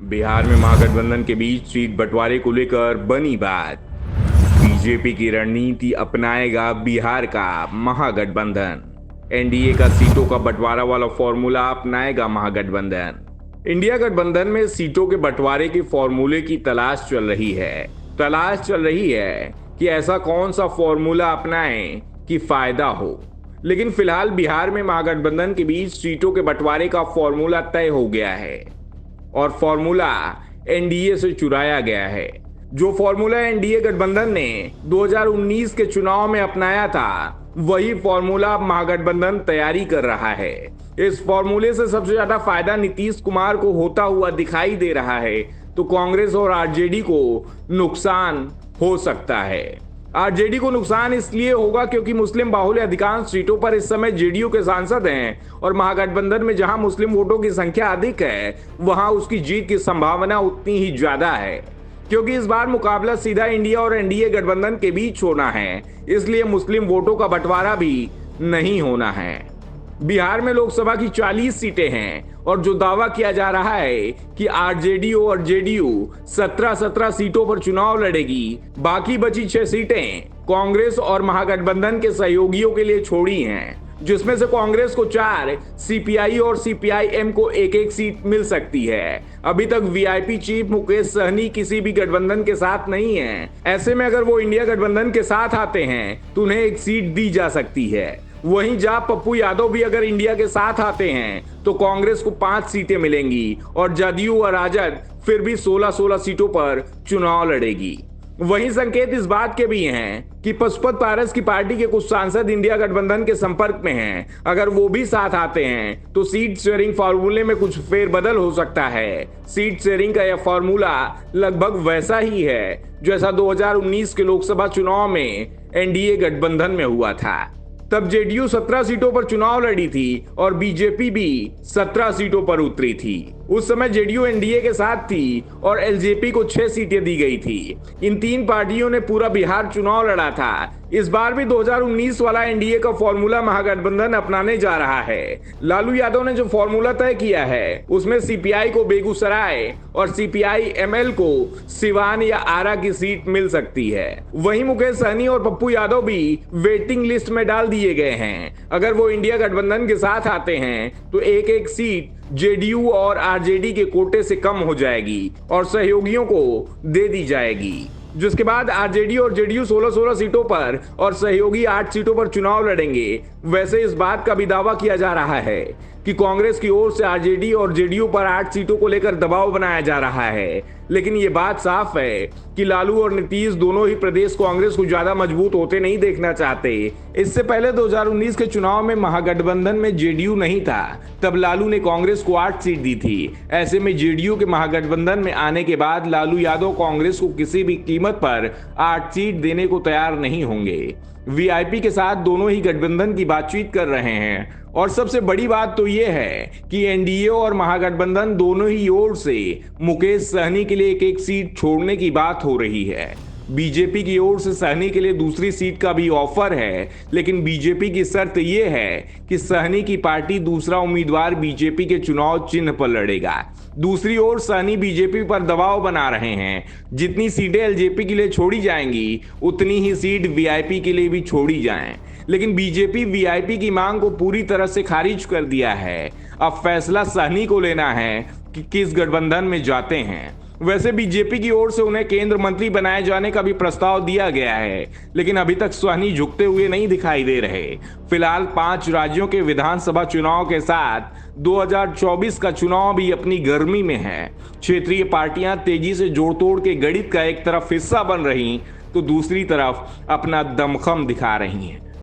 बिहार में महागठबंधन के बीच सीट बंटवारे को लेकर बनी बात। बीजेपी की रणनीति अपनाएगा बिहार का महागठबंधन। एनडीए का सीटों का बंटवारा वाला फॉर्मूला अपनाएगा महागठबंधन। इंडिया गठबंधन में सीटों के बंटवारे के फॉर्मूले की तलाश चल रही है कि ऐसा कौन सा फॉर्मूला अपनाएं कि फायदा हो। लेकिन फिलहाल बिहार में महागठबंधन के बीच सीटों के बंटवारे का फॉर्मूला तय हो गया है और फॉर्मूला एनडीए से चुराया गया है। जो फॉर्मूला एनडीए गठबंधन ने 2019 के चुनाव में अपनाया था, वही फॉर्मूला अब महागठबंधन तैयारी कर रहा है। इस फॉर्मूले से सबसे ज्यादा फायदा नीतीश कुमार को होता हुआ दिखाई दे रहा है, तो कांग्रेस और आरजेडी को नुकसान हो सकता है। आरजेडी को नुकसान इसलिए होगा क्योंकि मुस्लिम बाहुल्य अधिकांश सीटों पर इस समय जेडीयू के सांसद हैं और महागठबंधन में जहां मुस्लिम वोटों की संख्या अधिक है, वहां उसकी जीत की संभावना उतनी ही ज्यादा है। क्योंकि इस बार मुकाबला सीधा इंडिया और एनडीए गठबंधन के बीच होना है, इसलिए मुस्लिम वोटों का बंटवारा भी नहीं होना है। बिहार में लोकसभा की 40 सीटें हैं और जो दावा किया जा रहा है कि आरजेडी और जेडीयू 17 सीटों पर चुनाव लड़ेगी, बाकी बची 6 सीटें कांग्रेस और महागठबंधन के सहयोगियों के लिए छोड़ी हैं, जिसमें से कांग्रेस को 4, सीपीआई और सीपीआईएम को एक सीट मिल सकती है। अभी तक वीआईपी चीफ मुकेश सहनी किसी भी गठबंधन के साथ नहीं है। ऐसे में अगर वो इंडिया गठबंधन के साथ आते हैं तो उन्हें एक सीट दी जा सकती है। वहीं जहां पप्पू यादव भी अगर इंडिया के साथ आते हैं तो कांग्रेस को 5 सीटें मिलेंगी और जदयू और राजद फिर भी 16 सीटों पर चुनाव लड़ेगी। वहीं संकेत इस बात के भी हैं कि पशुपत पारस की पार्टी के कुछ सांसद इंडिया गठबंधन के संपर्क में हैं। अगर वो भी साथ आते हैं तो सीट शेयरिंग फॉर्मूले में कुछ फेरबदल हो सकता है। सीट शेयरिंग का यह फॉर्मूला लगभग वैसा ही है जैसा 2019 के लोकसभा चुनाव में एनडीए गठबंधन में हुआ था। तब जेडीयू 17 सीटों पर चुनाव लड़ी थी और बीजेपी भी 17 सीटों पर उतरी थी। उस समय जेडीयू एनडीए के साथ थी और एलजेपी को 6 सीटें दी गई थी। इन 3 पार्टियों ने पूरा बिहार चुनाव लड़ा था। इस बार भी 2019 वाला एनडीए का फॉर्मूला महागठबंधन अपनाने जा रहा है। लालू यादव ने जो फॉर्मूला तय किया है, उसमें सीपीआई को बेगूसराय और सीपीआईएमएल को सिवान या आरा की सीट मिल सकती है। वहीं मुकेश सहनी और पप्पू यादव भी वेटिंग लिस्ट में डाल दिए गए हैं। अगर वो इंडिया गठबंधन के साथ आते हैं तो एक सीट जेडीयू और आरजेडी के कोटे से कम हो जाएगी और सहयोगियों को दे दी जाएगी, जिसके बाद आरजेडी और जेडीयू 16 सीटों पर और सहयोगी 8 सीटों पर चुनाव लड़ेंगे। वैसे इस बात का भी दावा किया जा रहा है कि कांग्रेस की ओर से आरजेडी और जेडीयू पर 8 सीटों को लेकर दबाव बनाया जा रहा है, लेकिन ये बात साफ है कि लालू और नीतीश दोनों ही प्रदेश कांग्रेस को ज्यादा मजबूत होते नहीं देखना चाहते। इससे पहले 2019 के चुनाव में महागठबंधन में जेडीयू नहीं था, तब लालू ने कांग्रेस को 8 सीट दी थी। ऐसे में जेडीयू के महागठबंधन में आने के बाद लालू यादव कांग्रेस को किसी भी कीमत पर 8 सीट देने को तैयार नहीं होंगे। वीआईपी के साथ दोनों ही गठबंधन की बातचीत कर रहे हैं और सबसे बड़ी बात तो यह है कि एनडीए और महागठबंधन दोनों ही ओर से मुकेश सहनी के लिए एक सीट छोड़ने की बात हो रही है। बीजेपी की ओर से सहनी के लिए दूसरी सीट का भी ऑफर है, लेकिन बीजेपी की शर्त यह है कि सहनी की पार्टी दूसरा उम्मीदवार बीजेपी के चुनाव चिन्ह पर लड़ेगा। दूसरी ओर सहनी बीजेपी पर दबाव बना रहे हैं। जितनी सीटें एलजेपी के लिए छोड़ी जाएंगी, उतनी ही सीट वीआईपी के लिए भी छोड़ी जाएं। लेकिन बीजेपी वीआईपी की मांग को पूरी तरह से खारिज कर दिया है। अब फैसला सहनी को लेना है कि किस गठबंधन में जाते हैं। वैसे बीजेपी की ओर से उन्हें केंद्र मंत्री बनाए जाने का भी प्रस्ताव दिया गया है, लेकिन अभी तक सहनी झुकते हुए नहीं दिखाई दे रहे। फिलहाल 5 राज्यों के विधानसभा चुनाव के साथ 2024 का चुनाव भी अपनी गर्मी में है। क्षेत्रीय पार्टियां तेजी से जोड़ तोड़ के गणित का एक तरफ हिस्सा बन रही तो दूसरी तरफ अपना दमखम दिखा रही हैं।